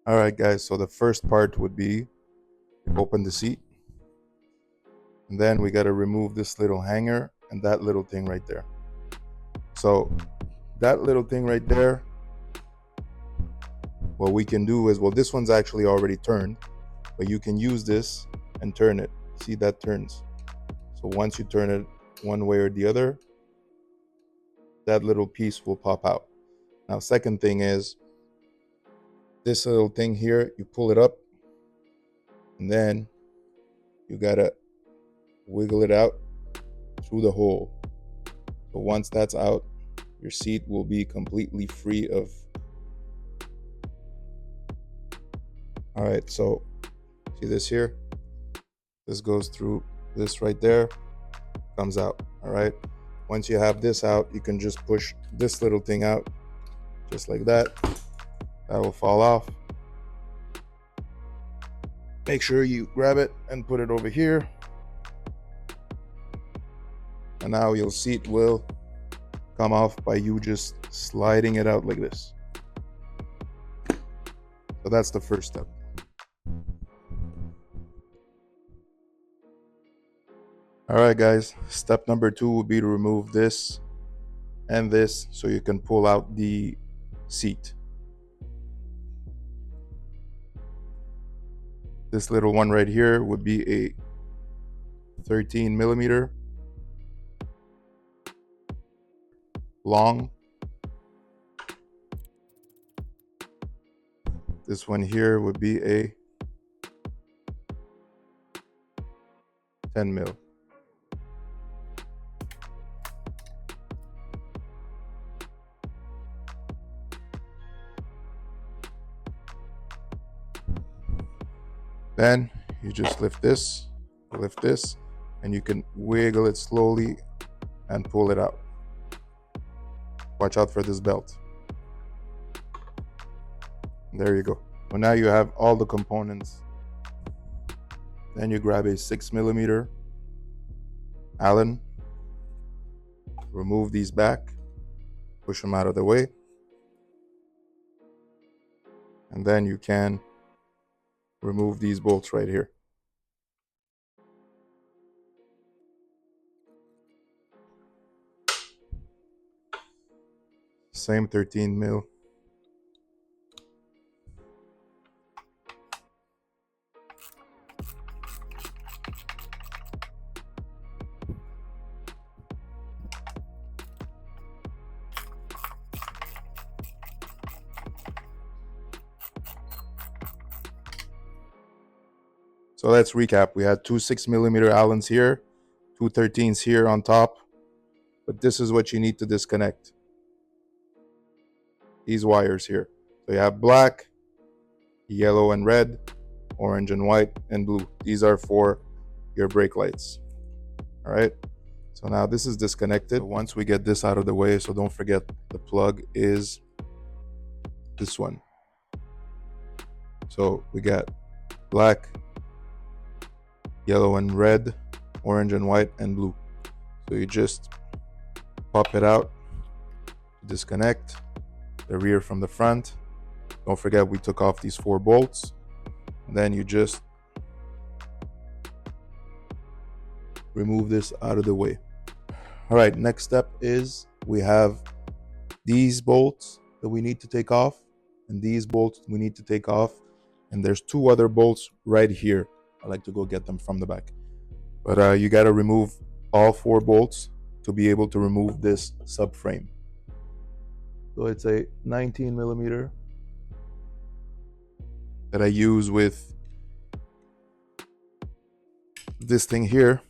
All right, guys, so the first part would be open the seat, and then we got to remove this little hanger and that little thing right there. So that little thing right there, what we can do is, well, this one's actually already turned, but you can use this and turn it. See, that turns. So once you turn it one way or the other, that little piece will pop out. Now, second thing is this little thing here, you pull it up, and then you gotta wiggle it out through the hole. So once that's out, your seat will be completely free of. All right, so see this here? This goes through this right there, comes out. All right, once you have this out, you can just push this little thing out just like that. That will fall off. Make sure you grab it and put it over here, and now your seat will come off by you just sliding it out like this. So that's the first step. All right, guys, step number 2 would be to remove this and this so you can pull out the seat. This little one right here would be a 13 millimeter long. This one here would be a 10 mil. Then you just lift this, and you can wiggle it slowly and pull it out. Watch out for this belt. There you go. So now you have all the components. Then you grab a 6 millimeter Allen, remove these back, push them out of the way, and then you can remove these bolts right here. Same 13 mil. So let's recap. We had two 6 millimeter Allens here, two 13s here on top, but this is what you need to disconnect. These wires here. So you have black, yellow and red, orange and white, and blue. These are for your brake lights. All right. So now this is disconnected. So once we get this out of the way, so don't forget the plug is this one. So we got black, yellow and red, orange and white, and blue. So you just pop it out, disconnect the rear from the front. Don't forget we took off these 4 bolts. And then you just remove this out of the way. All right, next step is we have these bolts that we need to take off, and these bolts we need to take off. And there's 2 other bolts right here. I like to go get them from the back. But you got to remove all 4 bolts to be able to remove this subframe. So it's a 19 millimeter that I use with this thing here.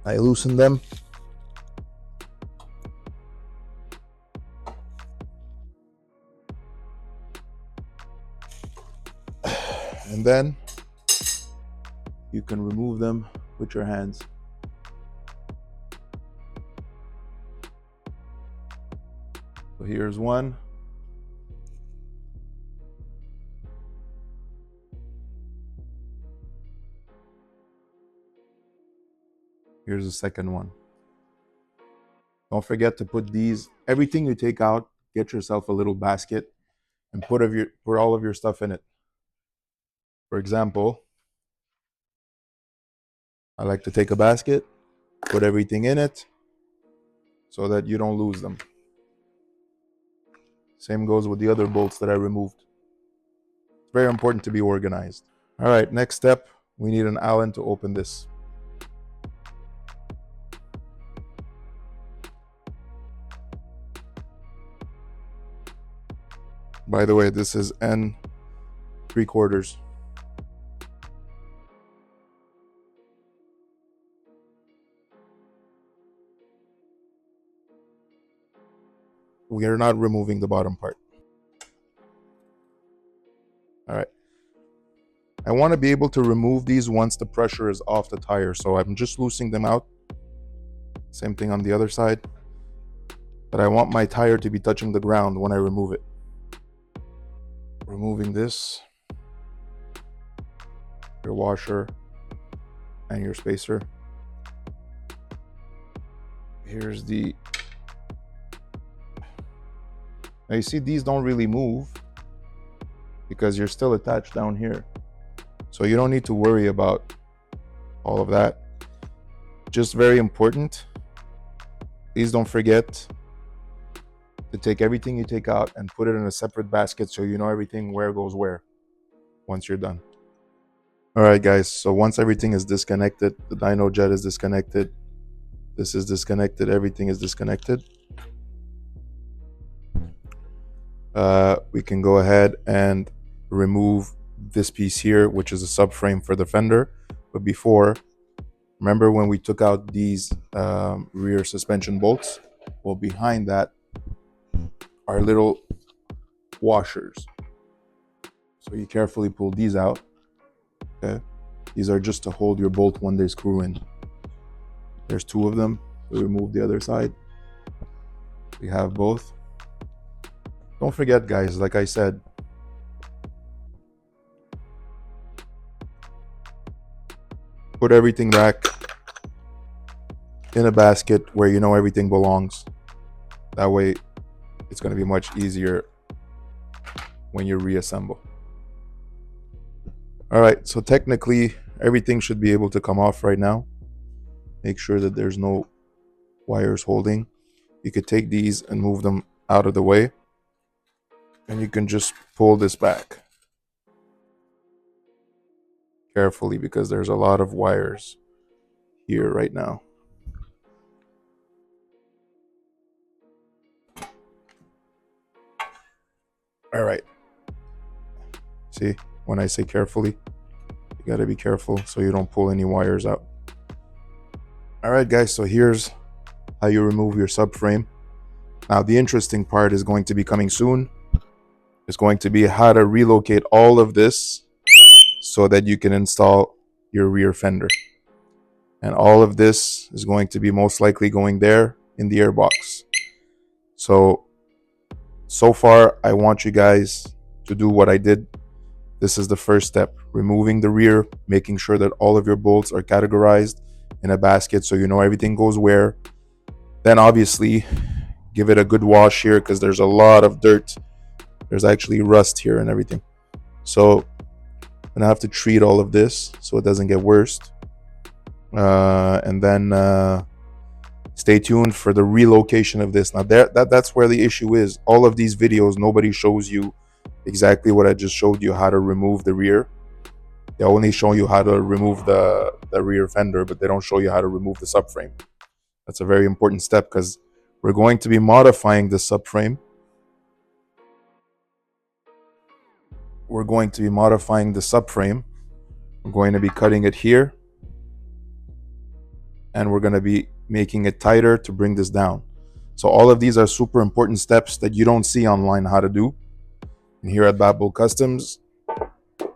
I loosen them. And then you can remove them with your hands. So here's one. Here's the second one. Don't forget to put these, everything you take out, get yourself a little basket and put all of your stuff in it. For example, I like to take a basket, put everything in it so that you don't lose them. Same goes with the other bolts that I removed. It's very important to be organized. All right, next step, we need an Allen to open this. By the way, this is N 3/4. We are not removing the bottom part. All right. I want to be able to remove these once the pressure is off the tire. So I'm just loosening them out. Same thing on the other side. But I want my tire to be touching the ground when I remove it. Removing this, your washer and your spacer. Here's the, now you see these don't really move because you're still attached down here. So you don't need to worry about all of that. Just very important, please don't forget to take everything you take out and put it in a separate basket so you know everything where goes where once you're done. All right, guys, so once everything is disconnected, the dyno jet is disconnected, this is disconnected, everything is disconnected. We can go ahead and remove this piece here, which is a subframe for the fender. But before, remember when we took out these rear suspension bolts? Well, behind that are little washers. So you carefully pull these out. Okay, these are just to hold your bolt when they screw in. There's two of them. We remove the other side. We have both. Don't forget, guys, like I said, put everything back in a basket where you know everything belongs. That way it's going to be much easier when you reassemble. All right, so technically everything should be able to come off right now. Make sure that there's no wires holding. You could take these and move them out of the way, and you can just pull this back carefully because there's a lot of wires here right now. All right, see, when I say carefully, you got to be careful so you don't pull any wires out. All right, guys, so here's how you remove your subframe. Now, the interesting part is going to be coming soon. It's going to be how to relocate all of this so that you can install your rear fender. And all of this is going to be most likely going there in the airbox. So far, I want you guys to do what I did. This is the first step, removing the rear, making sure that all of your bolts are categorized in a basket so you know everything goes where. Then obviously, give it a good wash here because there's a lot of dirt. There's actually rust here and everything. So I'm gonna have to treat all of this so it doesn't get worse. And then stay tuned for the relocation of this. Now that's where the issue is. All of these videos, nobody shows you exactly what I just showed you, how to remove the rear. They only show you how to remove the rear fender, but they don't show you how to remove the subframe. That's a very important step because we're going to be modifying the subframe. We're going to be modifying the subframe. We're going to be cutting it here, and we're going to be making it tighter to bring this down. So all of these are super important steps that you don't see online how to do. And here at Bat-Bull Customs,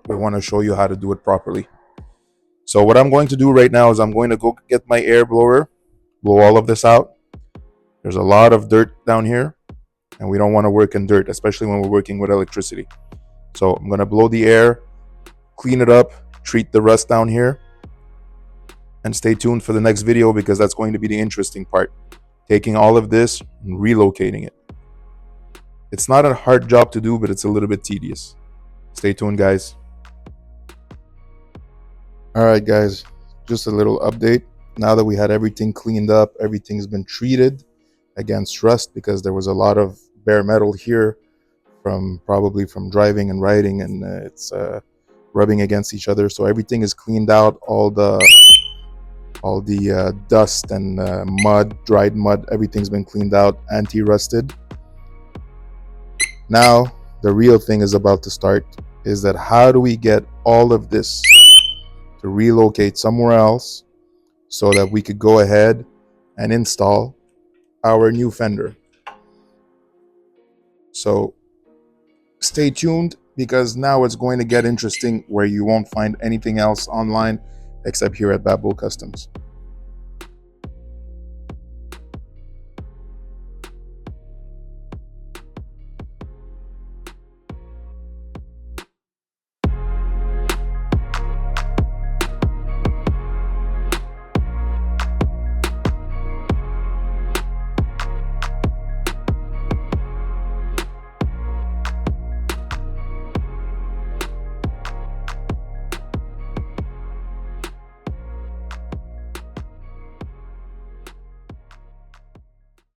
we want to show you how to do it properly. So what I'm going to do right now is I'm going to go get my air blower, blow all of this out. There's a lot of dirt down here, and we don't want to work in dirt, especially when we're working with electricity. So I'm going to blow the air, clean it up, treat the rust down here. And stay tuned for the next video because that's going to be the interesting part. Taking all of this and relocating it. It's not a hard job to do, but it's a little bit tedious. Stay tuned, guys. All right, guys, just a little update. Now that we had everything cleaned up, everything's been treated against rust because there was a lot of bare metal here from probably from driving and riding, and it's rubbing against each other. So everything is cleaned out. All the dust and mud, dried mud, everything's been cleaned out, anti-rusted. Now the real thing is about to start, is that how do we get all of this to relocate somewhere else so that we could go ahead and install our new fender. So stay tuned, because now it's going to get interesting, where you won't find anything else online except here at Bad Bull Customs.